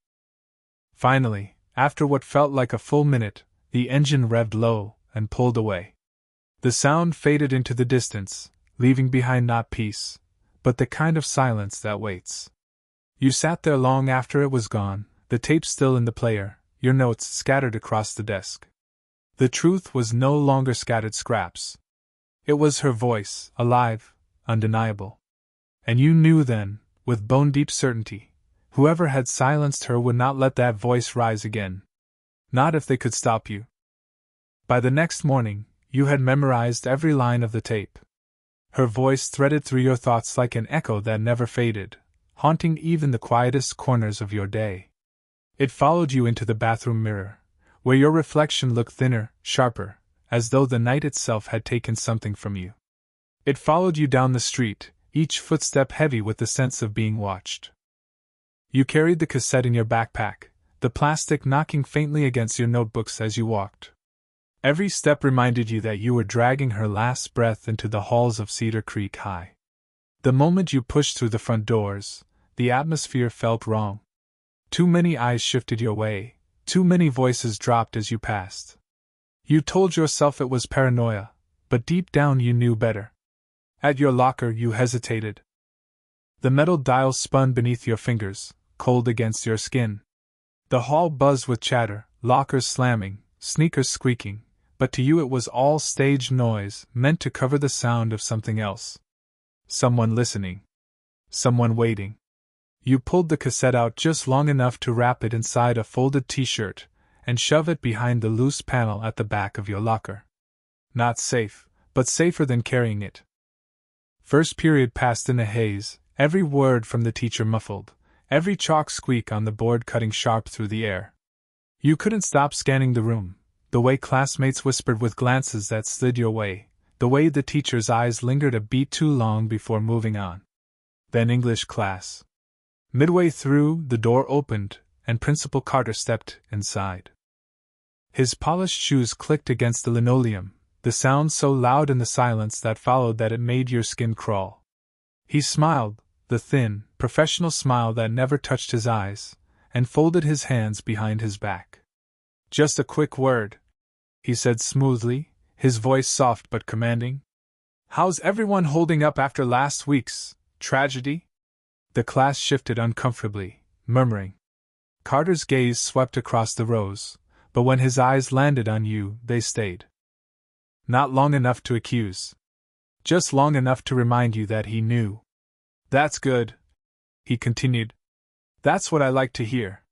Finally, after what felt like a full minute, the engine revved low and pulled away. The sound faded into the distance, leaving behind not peace, but the kind of silence that waits. You sat there long after it was gone, the tape still in the player, your notes scattered across the desk. The truth was no longer scattered scraps. It was her voice, alive, undeniable. And you knew then, with bone-deep certainty, whoever had silenced her would not let that voice rise again. Not if they could stop you. By the next morning, you had memorized every line of the tape. Her voice threaded through your thoughts like an echo that never faded, haunting even the quietest corners of your day. It followed you into the bathroom mirror, where your reflection looked thinner, sharper, as though the night itself had taken something from you. It followed you down the street, each footstep heavy with the sense of being watched. You carried the cassette in your backpack, the plastic knocking faintly against your notebooks as you walked. Every step reminded you that you were dragging her last breath into the halls of Cedar Creek High. The moment you pushed through the front doors, the atmosphere felt wrong. Too many eyes shifted your way, too many voices dropped as you passed. You told yourself it was paranoia, but deep down you knew better. At your locker you hesitated. The metal dial spun beneath your fingers, cold against your skin. The hall buzzed with chatter, lockers slamming, sneakers squeaking, but to you it was all staged noise meant to cover the sound of something else. Someone listening. Someone waiting. You pulled the cassette out just long enough to wrap it inside a folded t-shirt and shove it behind the loose panel at the back of your locker. Not safe, but safer than carrying it. First period passed in a haze, every word from the teacher muffled, every chalk squeak on the board cutting sharp through the air. You couldn't stop scanning the room, the way classmates whispered with glances that slid your way, the way the teacher's eyes lingered a beat too long before moving on. Then English class. Midway through, the door opened, and Principal Carter stepped inside. His polished shoes clicked against the linoleum, the sound so loud in the silence that followed that it made your skin crawl. He smiled, the thin, professional smile that never touched his eyes, and folded his hands behind his back. "Just a quick word," he said smoothly, his voice soft but commanding. "How's everyone holding up after last week's tragedy?" The class shifted uncomfortably, murmuring. Carter's gaze swept across the rows, but when his eyes landed on you, they stayed. Not long enough to accuse. Just long enough to remind you that he knew. "That's good," he continued. "That's what I like to hear.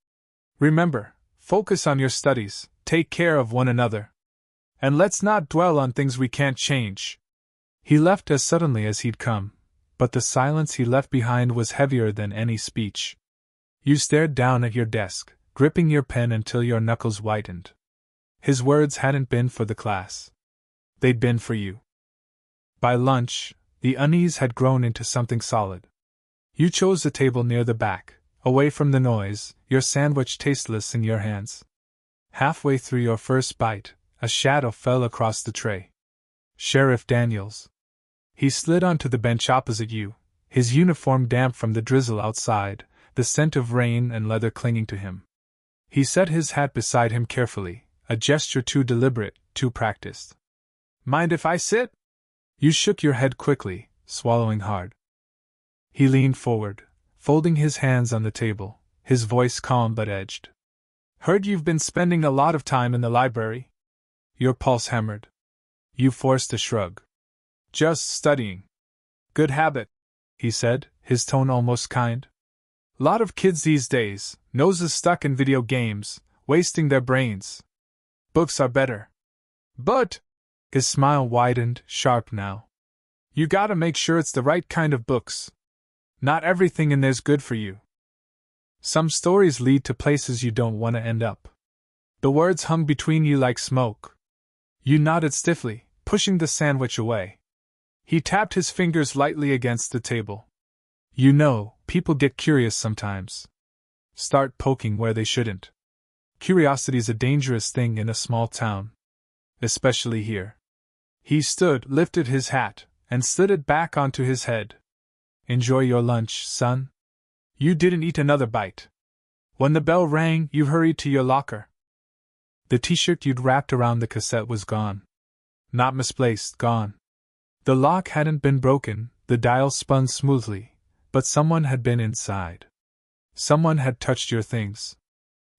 Remember, focus on your studies, take care of one another. And let's not dwell on things we can't change." He left as suddenly as he'd come, but the silence he left behind was heavier than any speech. You stared down at your desk, gripping your pen until your knuckles whitened. His words hadn't been for the class. They'd been for you. By lunch, the unease had grown into something solid. You chose a table near the back, away from the noise, your sandwich tasteless in your hands. Halfway through your first bite, a shadow fell across the tray. Sheriff Daniels. He slid onto the bench opposite you, his uniform damp from the drizzle outside, the scent of rain and leather clinging to him. He set his hat beside him carefully, a gesture too deliberate, too practiced. "Mind if I sit?" You shook your head quickly, swallowing hard. He leaned forward, folding his hands on the table, his voice calm but edged. "Heard you've been spending a lot of time in the library?" Your pulse hammered. You forced a shrug. "Just studying." "Good habit," he said, his tone almost kind. "Lot of kids these days, noses stuck in video games, wasting their brains. Books are better. But," his smile widened, sharp now, "you gotta make sure it's the right kind of books. Not everything in there's good for you." Some stories lead to places you don't want to end up. The words hung between you like smoke. You nodded stiffly, pushing the sandwich away. He tapped his fingers lightly against the table. You know, people get curious sometimes. Start poking where they shouldn't. Curiosity's a dangerous thing in a small town. Especially here. He stood, lifted his hat, and slid it back onto his head. Enjoy your lunch, son. You didn't eat another bite. When the bell rang, you hurried to your locker. The t-shirt you'd wrapped around the cassette was gone. Not misplaced, gone. The lock hadn't been broken, the dial spun smoothly, but someone had been inside. Someone had touched your things.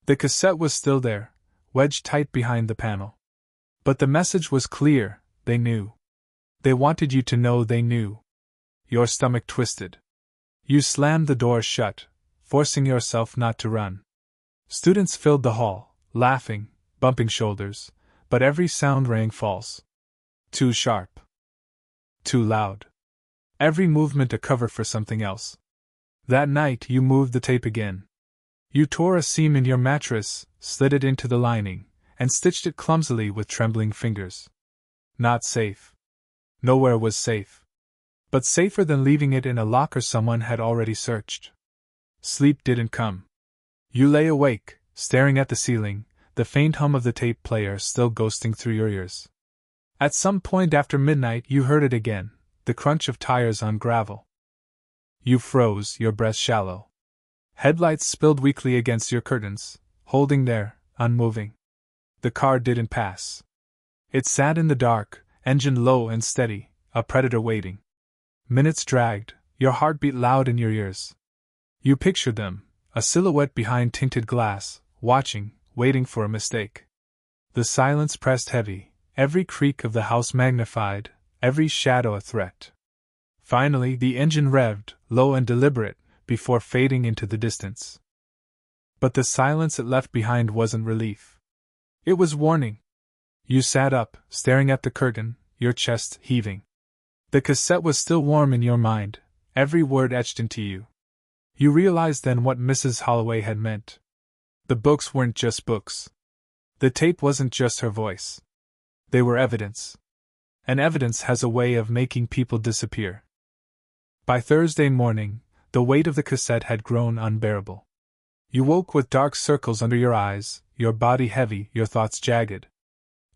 The cassette was still there, wedged tight behind the panel. But the message was clear, they knew. They wanted you to know they knew. Your stomach twisted. You slammed the door shut, forcing yourself not to run. Students filled the hall, laughing, bumping shoulders, but every sound rang false. Too sharp. Too loud. Every movement a cover for something else. That night you moved the tape again. You tore a seam in your mattress, slid it into the lining, and stitched it clumsily with trembling fingers. Not safe. Nowhere was safe. But safer than leaving it in a locker someone had already searched. Sleep didn't come. You lay awake, staring at the ceiling, the faint hum of the tape player still ghosting through your ears. At some point after midnight you heard it again, the crunch of tires on gravel. You froze, your breath shallow. Headlights spilled weakly against your curtains, holding there, unmoving. The car didn't pass. It sat in the dark, engine low and steady, a predator waiting. Minutes dragged, your heart beat loud in your ears. You pictured them, a silhouette behind tinted glass, watching, waiting for a mistake. The silence pressed heavy, every creak of the house magnified, every shadow a threat. Finally, the engine revved, low and deliberate, before fading into the distance. But the silence it left behind wasn't relief. It was warning. You sat up, staring at the curtain, your chest heaving. The cassette was still warm in your mind, every word etched into you. You realized then what Mrs. Holloway had meant. The books weren't just books. The tape wasn't just her voice. They were evidence. And evidence has a way of making people disappear. By Thursday morning, the weight of the cassette had grown unbearable. You woke with dark circles under your eyes, your body heavy, your thoughts jagged.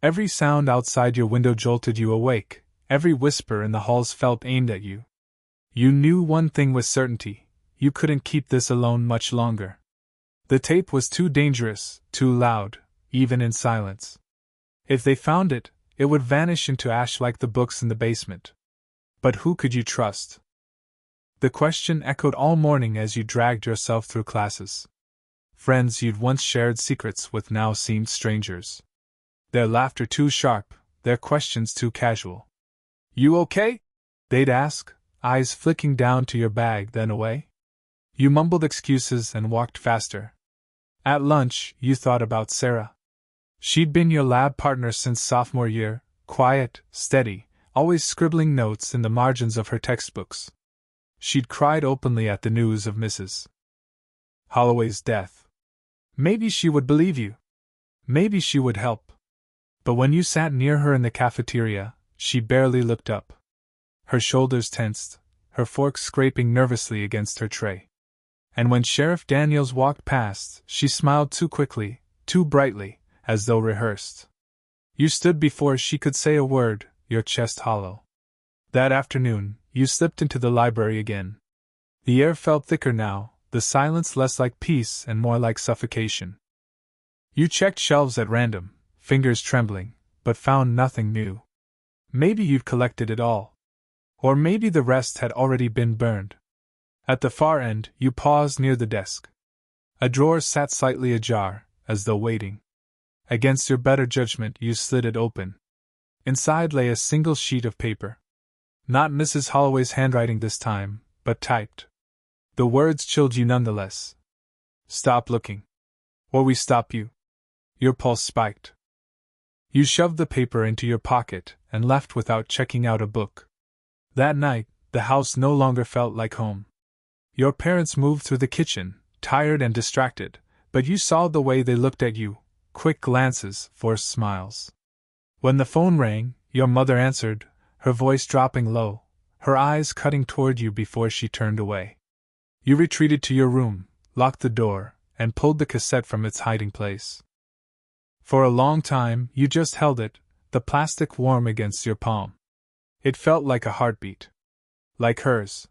Every sound outside your window jolted you awake, every whisper in the halls felt aimed at you. You knew one thing with certainty, you couldn't keep this alone much longer. The tape was too dangerous, too loud, even in silence. If they found it, it would vanish into ash like the books in the basement. But who could you trust? The question echoed all morning as you dragged yourself through classes. Friends you'd once shared secrets with now seemed strangers. Their laughter too sharp, their questions too casual. You okay? They'd ask, eyes flicking down to your bag then away. You mumbled excuses and walked faster. At lunch, you thought about Sarah. She'd been your lab partner since sophomore year, quiet, steady, always scribbling notes in the margins of her textbooks. She'd cried openly at the news of Mrs. Holloway's death. Maybe she would believe you. Maybe she would help. But when you sat near her in the cafeteria, she barely looked up. Her shoulders tensed, her fork scraping nervously against her tray. And when Sheriff Daniels walked past, she smiled too quickly, too brightly, as though rehearsed. You stood before she could say a word, your chest hollow. That afternoon, you slipped into the library again. The air felt thicker now, the silence less like peace and more like suffocation. You checked shelves at random, fingers trembling, but found nothing new. Maybe you'd collected it all. Or maybe the rest had already been burned. At the far end, you paused near the desk. A drawer sat slightly ajar, as though waiting. Against your better judgment, you slid it open. Inside lay a single sheet of paper. Not Mrs. Holloway's handwriting this time, but typed. The words chilled you nonetheless. Stop looking. Or we stop you. Your pulse spiked. You shoved the paper into your pocket and left without checking out a book. That night, the house no longer felt like home. Your parents moved through the kitchen, tired and distracted, but you saw the way they looked at you, quick glances, forced smiles. When the phone rang, your mother answered, her voice dropping low, her eyes cutting toward you before she turned away. You retreated to your room, locked the door, and pulled the cassette from its hiding place. For a long time, you just held it, the plastic warm against your palm. It felt like a heartbeat. Like hers.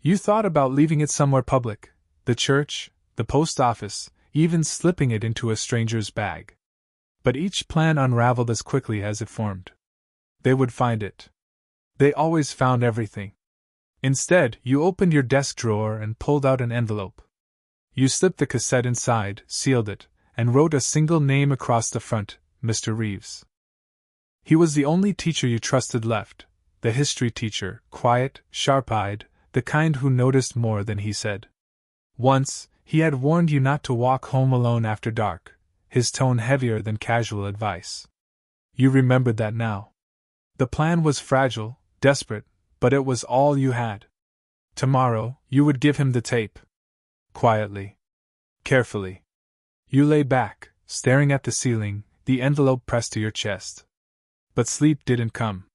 You thought about leaving it somewhere public, the church, the post office, even slipping it into a stranger's bag. But each plan unraveled as quickly as it formed. They would find it. They always found everything. Instead, you opened your desk drawer and pulled out an envelope. You slipped the cassette inside, sealed it, and wrote a single name across the front, Mr. Reeves. He was the only teacher you trusted left, the history teacher, quiet, sharp-eyed, the kind who noticed more than he said. Once, he had warned you not to walk home alone after dark, his tone heavier than casual advice. You remembered that now. The plan was fragile, desperate, but it was all you had. Tomorrow, you would give him the tape. Quietly. Carefully. You lay back, staring at the ceiling, the envelope pressed to your chest. But sleep didn't come.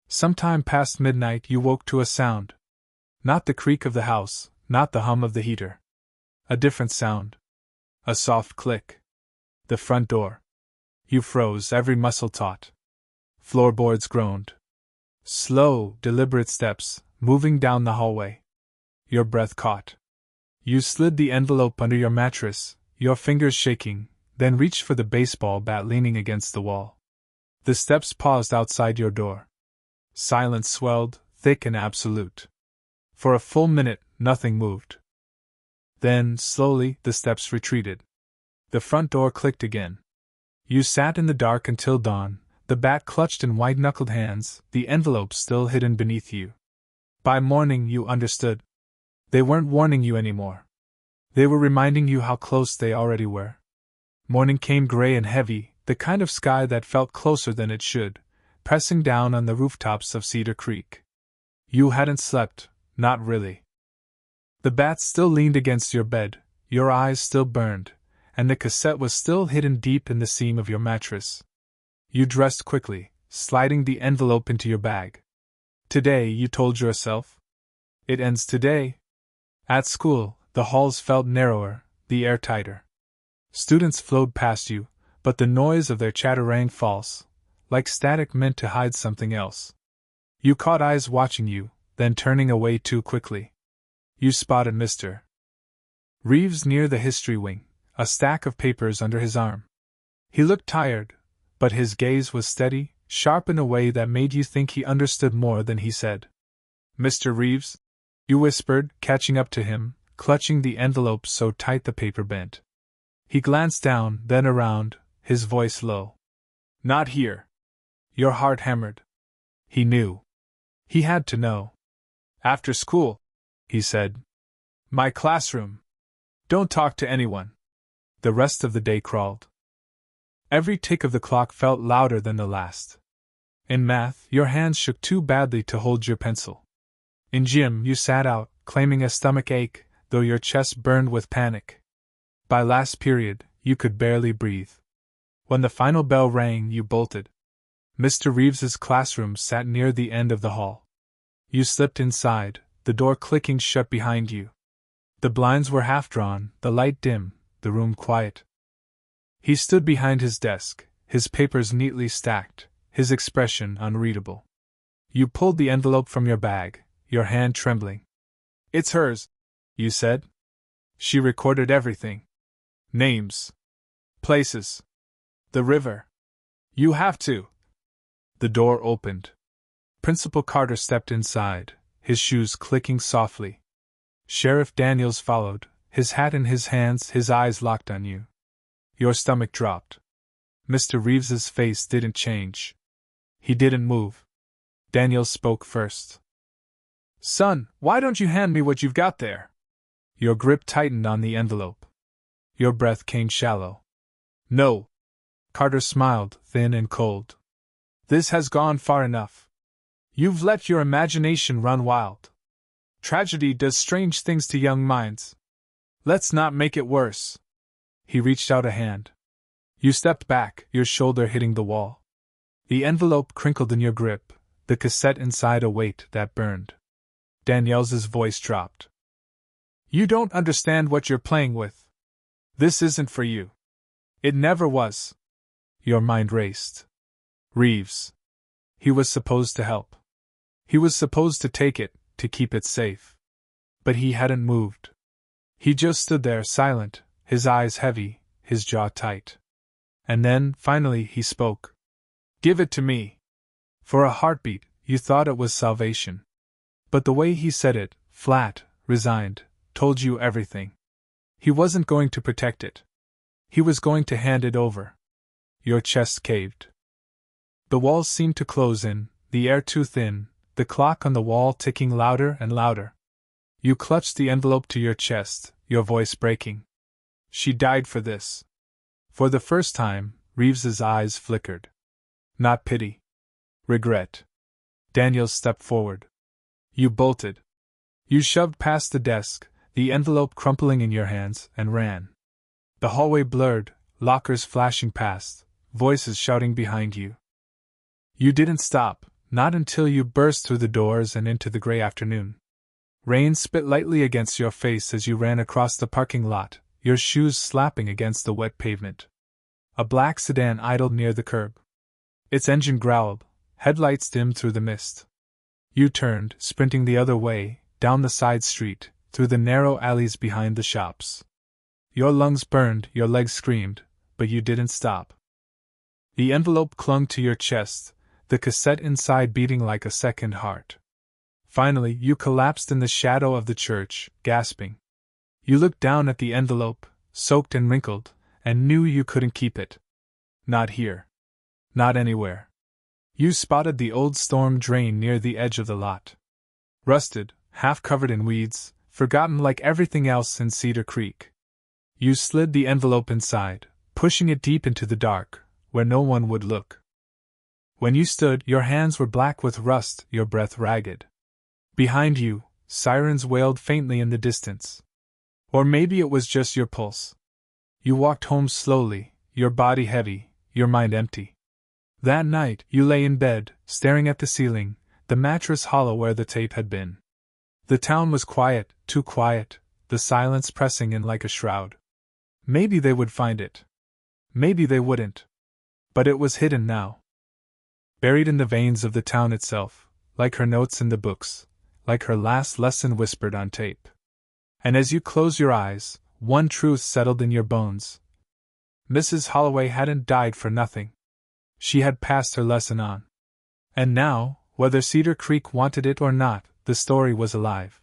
Sometime past midnight you woke to a sound. Not the creak of the house, not the hum of the heater. A different sound. A soft click. The front door. You froze, every muscle taut. Floorboards groaned. Slow, deliberate steps, moving down the hallway. Your breath caught. You slid the envelope under your mattress, your fingers shaking, then reached for the baseball bat leaning against the wall. The steps paused outside your door. Silence swelled, thick and absolute. For a full minute, nothing moved. Then, slowly, the steps retreated. The front door clicked again. You sat in the dark until dawn, the bat clutched in white-knuckled hands, the envelope still hidden beneath you. By morning, you understood. They weren't warning you anymore. They were reminding you how close they already were. Morning came gray and heavy, the kind of sky that felt closer than it should, pressing down on the rooftops of Cedar Creek. You hadn't slept, not really. The bat still leaned against your bed, your eyes still burned, and the cassette was still hidden deep in the seam of your mattress. You dressed quickly, sliding the envelope into your bag. Today, you told yourself. It ends today. At school, the halls felt narrower, the air tighter. Students flowed past you, but the noise of their chatter rang false, like static meant to hide something else. You caught eyes watching you, then turning away too quickly. You spotted Mr. Reeves near the history wing, a stack of papers under his arm. He looked tired, but his gaze was steady, sharp in a way that made you think he understood more than he said. Mr. Reeves? You whispered, catching up to him, clutching the envelope so tight the paper bent. He glanced down, then around, his voice low. Not here. Your heart hammered. He knew. He had to know. After school, he said. My classroom. Don't talk to anyone. The rest of the day crawled. Every tick of the clock felt louder than the last. In math, your hands shook too badly to hold your pencil. In gym, you sat out, claiming a stomach ache, though your chest burned with panic. By last period, you could barely breathe. When the final bell rang, you bolted. Mr. Reeves's classroom sat near the end of the hall. You slipped inside, the door clicking shut behind you. The blinds were half drawn, the light dim, the room quiet. He stood behind his desk, his papers neatly stacked, his expression unreadable. You pulled the envelope from your bag, your hand trembling. It's hers, you said. She recorded everything. Names. Places. The river. You have to. The door opened. Principal Carter stepped inside, his shoes clicking softly. Sheriff Daniels followed, his hat in his hands, his eyes locked on you. Your stomach dropped. Mr. Reeves's face didn't change. He didn't move. Daniels spoke first. Son, why don't you hand me what you've got there? Your grip tightened on the envelope. Your breath came shallow. No. Carter smiled, thin and cold. This has gone far enough. You've let your imagination run wild. Tragedy does strange things to young minds. Let's not make it worse. He reached out a hand. You stepped back, your shoulder hitting the wall. The envelope crinkled in your grip, the cassette inside a weight that burned. Danielle's voice dropped. You don't understand what you're playing with. This isn't for you. It never was. Your mind raced. Reeves. He was supposed to help. He was supposed to take it, to keep it safe. But he hadn't moved. He just stood there silent, his eyes heavy, his jaw tight. And then, finally, he spoke. Give it to me. For a heartbeat, you thought it was salvation. But the way he said it, flat, resigned, told you everything. He wasn't going to protect it. He was going to hand it over. Your chest caved. The walls seemed to close in, the air too thin, the clock on the wall ticking louder and louder. You clutched the envelope to your chest, your voice breaking. She died for this. For the first time, Reeves's eyes flickered. Not pity. Regret. Daniel stepped forward. You bolted. You shoved past the desk, the envelope crumpling in your hands, and ran. The hallway blurred, lockers flashing past, voices shouting behind you. You didn't stop, not until you burst through the doors and into the gray afternoon. Rain spit lightly against your face as you ran across the parking lot, your shoes slapping against the wet pavement. A black sedan idled near the curb. Its engine growled, headlights dimmed through the mist. You turned, sprinting the other way, down the side street, through the narrow alleys behind the shops. Your lungs burned, your legs screamed, but you didn't stop. The envelope clung to your chest, the cassette inside beating like a second heart. Finally, you collapsed in the shadow of the church, gasping. You looked down at the envelope, soaked and wrinkled, and knew you couldn't keep it. Not here. Not anywhere. You spotted the old storm drain near the edge of the lot. Rusted, half covered in weeds, forgotten like everything else in Cedar Creek. You slid the envelope inside, pushing it deep into the dark, where no one would look. When you stood, your hands were black with rust, your breath ragged. Behind you, sirens wailed faintly in the distance. Or maybe it was just your pulse. You walked home slowly, your body heavy, your mind empty. That night, you lay in bed, staring at the ceiling, the mattress hollow where the tape had been. The town was quiet, too quiet, the silence pressing in like a shroud. Maybe they would find it. Maybe they wouldn't. But it was hidden now. Buried in the veins of the town itself, like her notes in the books, like her last lesson whispered on tape. And as you closed your eyes, one truth settled in your bones. Mrs. Holloway hadn't died for nothing. She had passed her lesson on. And now, whether Cedar Creek wanted it or not, the story was alive.